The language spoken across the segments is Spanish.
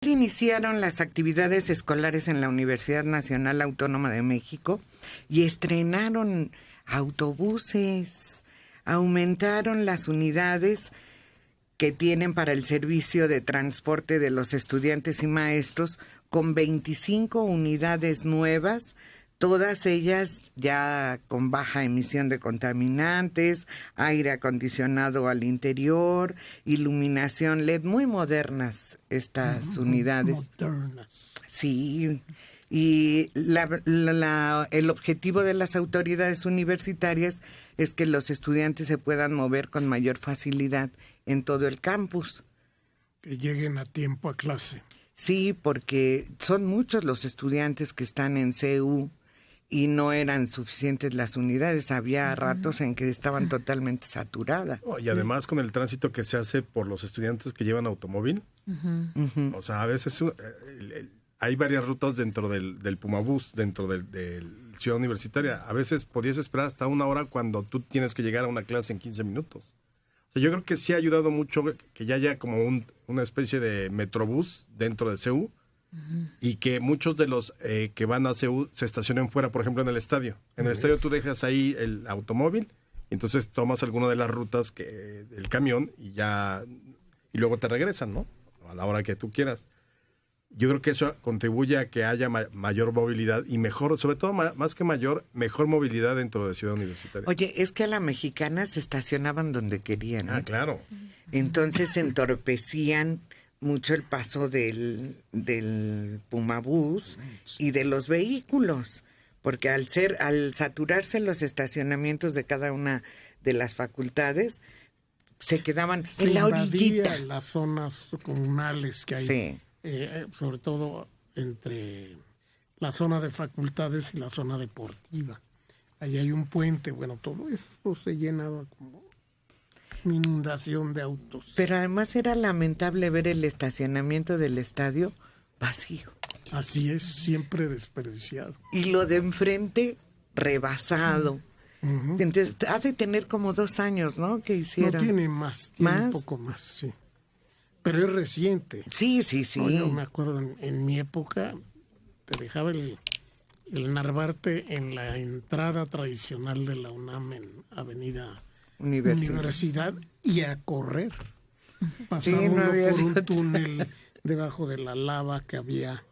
que iniciaron las actividades escolares en la Universidad Nacional Autónoma de México y estrenaron autobuses, aumentaron las unidades que tienen para el servicio de transporte de los estudiantes y maestros con 25 unidades nuevas, todas ellas ya con baja emisión de contaminantes, aire acondicionado al interior, iluminación LED, muy modernas estas unidades. Modernas. Sí, y el objetivo de las autoridades universitarias es que los estudiantes se puedan mover con mayor facilidad en todo el campus. Que lleguen a tiempo a clase. Sí, porque son muchos los estudiantes que están en CU y no eran suficientes las unidades. Había ratos en que estaban totalmente saturadas. Y además con el tránsito que se hace por los estudiantes que llevan automóvil. O sea, a veces hay varias rutas dentro del Pumabús, dentro del Ciudad Universitaria. A veces podías esperar hasta 1 hora cuando tú tienes que llegar a una clase en 15 minutos. O sea, yo creo que sí ha ayudado mucho que ya haya como una especie de metrobús dentro de CU y que muchos de los que van a CU se estacionen fuera, por ejemplo, en el estadio. En el estadio tú dejas ahí el automóvil y entonces tomas alguna de las rutas del camión y luego te regresan, ¿no? A la hora que tú quieras. Yo creo que eso contribuye a que haya mayor movilidad y mejor, sobre todo más que mejor movilidad dentro de Ciudad Universitaria. Oye, es que a la mexicana se estacionaban donde querían, ¿eh? Ah, claro. Entonces entorpecían mucho el paso del Pumabús y de los vehículos, porque al saturarse los estacionamientos de cada una de las facultades, se quedaban en la orillita. Las zonas comunales que hay. Sí. Sobre todo entre la zona de facultades y la zona deportiva. Ahí hay un puente, bueno, todo eso se llenaba como inundación de autos. Pero además era lamentable ver el estacionamiento del estadio vacío. Así es, siempre desperdiciado. Y lo de enfrente rebasado. Entonces, ha de tener como 2 años, ¿no? Que hicieron. No tiene más, tiene un poco más, sí. Pero es reciente. Sí. Yo me acuerdo, en mi época, te dejaba el Narvarte en la entrada tradicional de la UNAM en Avenida Universidad y a correr. Pasaba uno por un túnel debajo de la lava que había,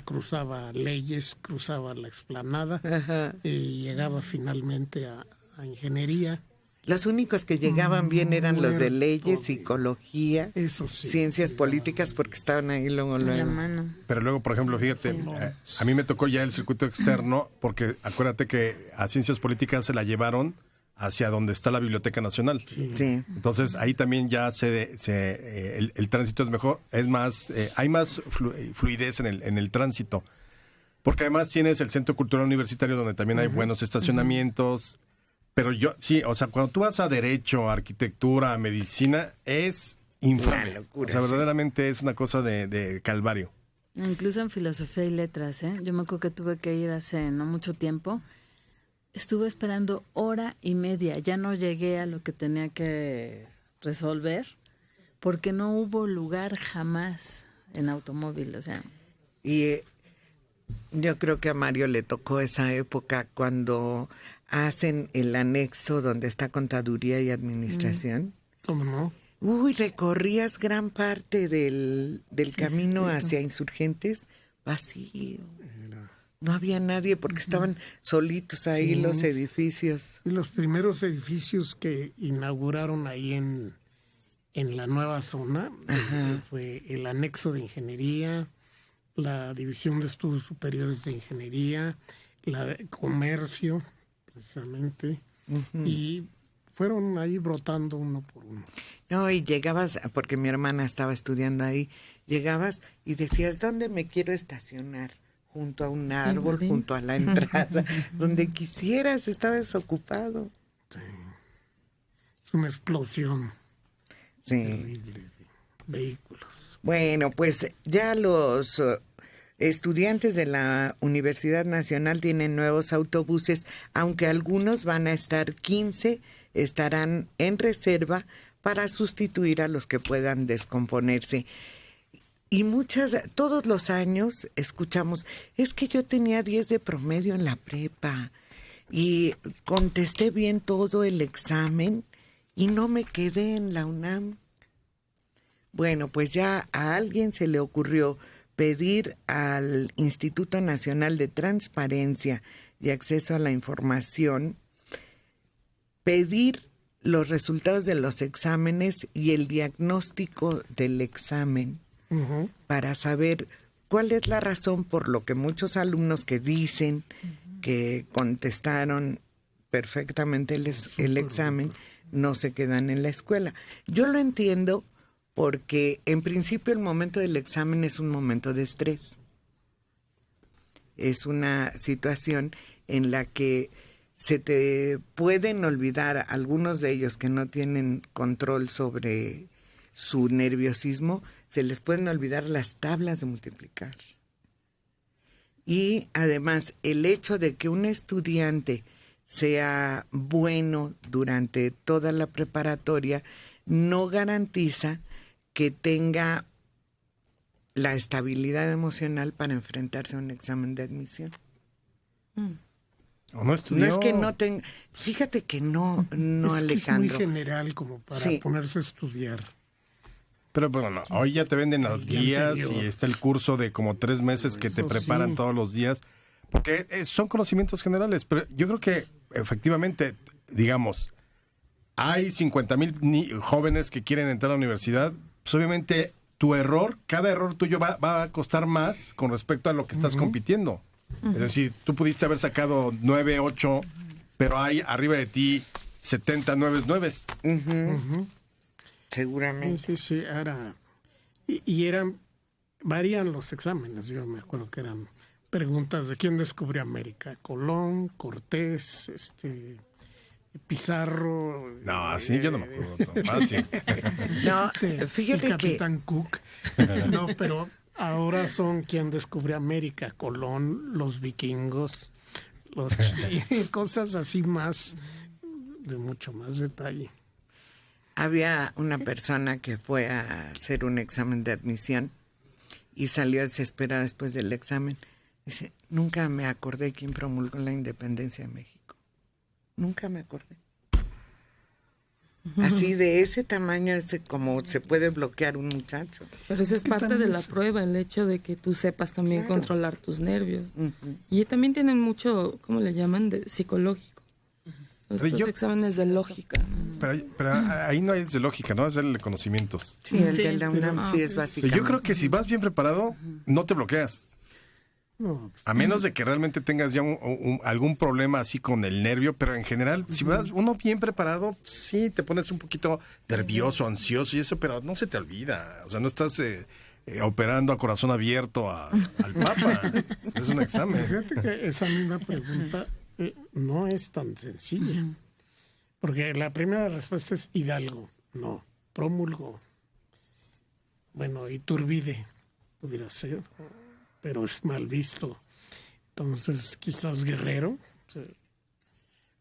cruzaba Leyes, cruzaba la explanada y llegaba finalmente a Ingeniería. Los únicos que llegaban bien eran los de Leyes, Psicología, eso sí, Ciencias Políticas, porque estaban ahí luego. La mano. Pero luego, por ejemplo, fíjate, a mí me tocó ya el circuito externo, porque acuérdate que a Ciencias Políticas se la llevaron hacia donde está la Biblioteca Nacional. Sí. Entonces, ahí también ya el tránsito es mejor, es más, hay más fluidez en el tránsito. Porque además tienes el Centro Cultural Universitario, donde también hay buenos estacionamientos. Pero o sea, cuando tú vas a Derecho, a Arquitectura, a Medicina, es infame. Locura, o sea, verdaderamente es una cosa de calvario. Incluso en Filosofía y Letras, yo me acuerdo que tuve que ir hace no mucho tiempo. Estuve esperando 1:30, ya no llegué a lo que tenía que resolver, porque no hubo lugar jamás en automóvil, o sea. Y yo creo que a Mario le tocó esa época cuando hacen el anexo donde está Contaduría y Administración. ¿Cómo no? Uy, recorrías gran parte del camino hacia Insurgentes vacío. No había nadie porque estaban solitos ahí los edificios. Y los primeros edificios que inauguraron ahí en la nueva zona fue el anexo de Ingeniería, la División de Estudios Superiores de Ingeniería, la de Comercio, precisamente, y fueron ahí brotando uno por uno. No, y llegabas, porque mi hermana estaba estudiando ahí, llegabas y decías, ¿dónde me quiero estacionar? Junto a un árbol, junto a la entrada, donde quisieras, estabas ocupado. Sí. Es una explosión terrible de vehículos. Bueno, pues ya los estudiantes de la Universidad Nacional tienen nuevos autobuses, aunque algunos van a estar 15, estarán en reserva para sustituir a los que puedan descomponerse. Y todos los años escuchamos, es que yo tenía 10 de promedio en la prepa y contesté bien todo el examen y no me quedé en la UNAM. Bueno, pues ya a alguien se le ocurrió pedir al Instituto Nacional de Transparencia y Acceso a la Información, pedir los resultados de los exámenes y el diagnóstico del examen para saber cuál es la razón por lo que muchos alumnos que dicen que contestaron perfectamente el examen no se quedan en la escuela. Yo lo entiendo porque en principio el momento del examen es un momento de estrés. Es una situación en la que se te pueden olvidar algunos de ellos que no tienen control sobre su nerviosismo, se les pueden olvidar las tablas de multiplicar. Y además el hecho de que un estudiante sea bueno durante toda la preparatoria no garantiza que tenga la estabilidad emocional para enfrentarse a un examen de admisión. ¿O no estudió? No es que no tenga... Fíjate que no, Alejandro. Es muy general como para ponerse a estudiar. Pero bueno, hoy ya te venden las guías y está el curso de como 3 meses que te preparan todos los días. Porque son conocimientos generales. Pero yo creo que efectivamente, digamos, hay 50,000 jóvenes que quieren entrar a la universidad. Pues obviamente cada error tuyo va a costar más con respecto a lo que estás compitiendo. Es decir, tú pudiste haber sacado 9, 8, pero hay arriba de ti 70 9. Seguramente. Sí, era... Y varían los exámenes. Yo me acuerdo que eran preguntas de quién descubrió América. Colón, Cortés, Pizarro. No, así yo no me acuerdo. Más, sí. No, fíjate el Capitán Cook. No, pero ahora son quién descubrió América. Colón, los vikingos, cosas así más, de mucho más detalle. Había una persona que fue a hacer un examen de admisión y salió desesperada después del examen. Dice, nunca me acordé quién promulgó la independencia de México. Nunca me acordé. Así de ese tamaño es como se puede bloquear un muchacho. Pero eso es parte de la prueba, el hecho de que tú sepas también controlar tus nervios. Y también tienen mucho, ¿cómo le llaman? Psicológico. Estos exámenes de lógica. Pero ahí no hay de lógica, ¿no? Es el de conocimientos. Sí, el de la UNAM sí es básico. Yo creo que si vas bien preparado, no te bloqueas. A menos de que realmente tengas ya algún problema así con el nervio, pero en general, si vas uno bien preparado, sí, te pones un poquito nervioso, ansioso y eso, pero no se te olvida. O sea, no estás operando a corazón abierto al Papa. Es un examen. Fíjate que esa misma pregunta no es tan sencilla. Porque la primera respuesta es Hidalgo. No, promulgó. Bueno, Iturbide pudiera ser, pero es mal visto. Entonces, quizás Guerrero.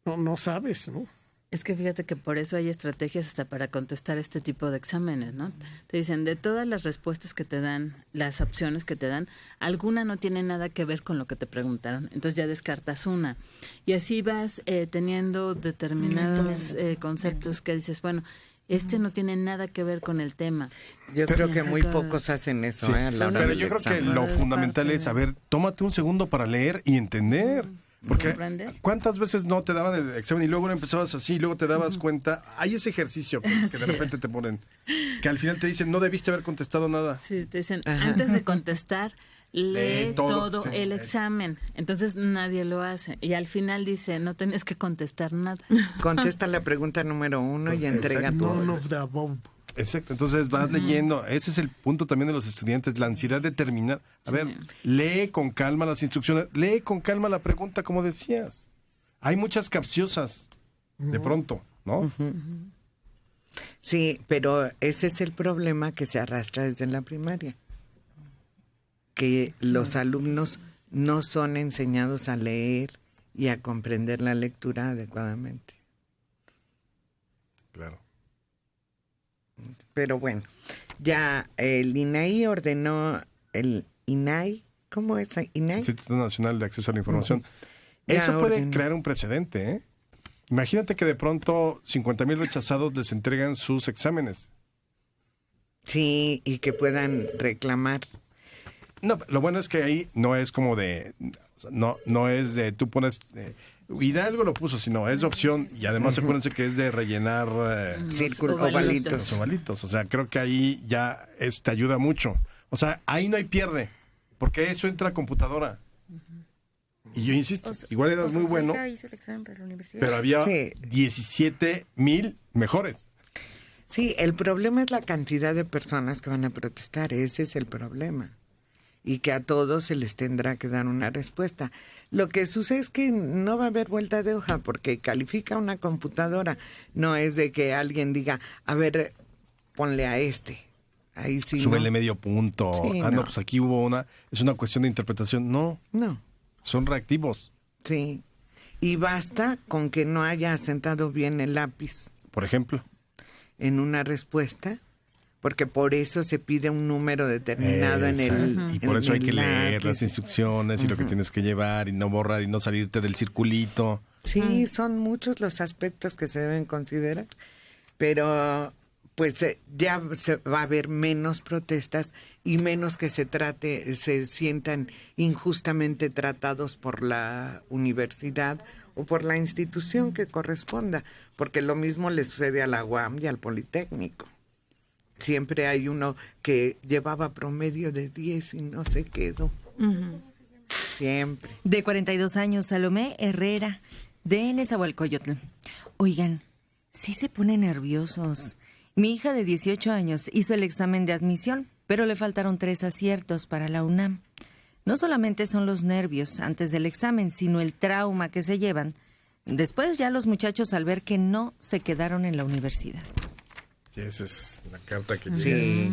No sabes, ¿no? Es que fíjate que por eso hay estrategias hasta para contestar este tipo de exámenes, ¿no? Te dicen, de todas las respuestas que te dan, las opciones que te dan, alguna no tiene nada que ver con lo que te preguntaron. Entonces ya descartas una. Y así vas teniendo determinados conceptos que dices, bueno, no tiene nada que ver con el tema. Yo creo que muy pocos hacen eso, a la hora pero del yo creo examen. que lo fundamental es, tómate un segundo para leer y entender. Porque ¿cuántas veces no te daban el examen y luego empezabas así y luego te dabas cuenta? Hay ese ejercicio que de repente te ponen, que al final te dicen, no debiste haber contestado nada. Sí, te dicen, antes de contestar, lee todo el examen. Entonces nadie lo hace. Y al final dice, no tenés que contestar nada. Contesta la pregunta número 1 y entrega todo. None of the above. Exacto, entonces vas leyendo. Ese es el punto también de los estudiantes, la ansiedad de terminar. A ver, lee con calma las instrucciones, lee con calma la pregunta, como decías. Hay muchas capciosas, de pronto, ¿no? Sí, pero ese es el problema que se arrastra desde la primaria. Que los alumnos no son enseñados a leer y a comprender la lectura adecuadamente. Claro. Pero bueno, ya el INAI ordenó, el INAI, ¿cómo es INAI? Instituto Nacional de Acceso a la Información. Eso puede crear un precedente, ¿eh? Imagínate que de pronto 50,000 rechazados les entregan sus exámenes. Sí, y que puedan reclamar. No, lo bueno es que ahí no es como de... No es de... Tú pones... Hidalgo lo puso, sino es de opción. Y además acuérdense que es de rellenar... círculos, ovalitos. Los ovalitos. O sea, creo que ahí ya te ayuda mucho. O sea, ahí no hay pierde. Porque eso entra a computadora. Y yo insisto, igual era muy bueno, pero había 17,000 mejores. Sí, el problema es la cantidad de personas que van a protestar, ese es el problema. Y que a todos se les tendrá que dar una respuesta. Lo que sucede es que no va a haber vuelta de hoja porque califica una computadora. No es de que alguien diga, a ver, ponle a este. Ahí sí. Súbele medio punto. Sí, no, pues aquí hubo es una cuestión de interpretación. No. Son reactivos. Sí. Y basta con que no haya asentado bien el lápiz. Por ejemplo. En una respuesta, porque por eso se pide un número determinado en el y por eso hay que leer las instrucciones y lo que tienes que llevar y no borrar y no salirte del circulito. Sí, son muchos los aspectos que se deben considerar, pero pues ya se va a haber menos protestas y menos que se sientan injustamente tratados por la universidad o por la institución que corresponda, porque lo mismo le sucede a la UAM y al Politécnico. Siempre hay uno que llevaba promedio de 10 y no se quedó. Siempre. De 42 años, Salomé Herrera, de Nezahualcóyotl. Oigan, sí se ponen nerviosos. Mi hija de 18 años hizo el examen de admisión, pero le faltaron 3 aciertos para la UNAM. No solamente son los nervios antes del examen, sino el trauma que se llevan. Después ya los muchachos al ver que no se quedaron en la universidad. Sí, esa es la carta que llega. Sí.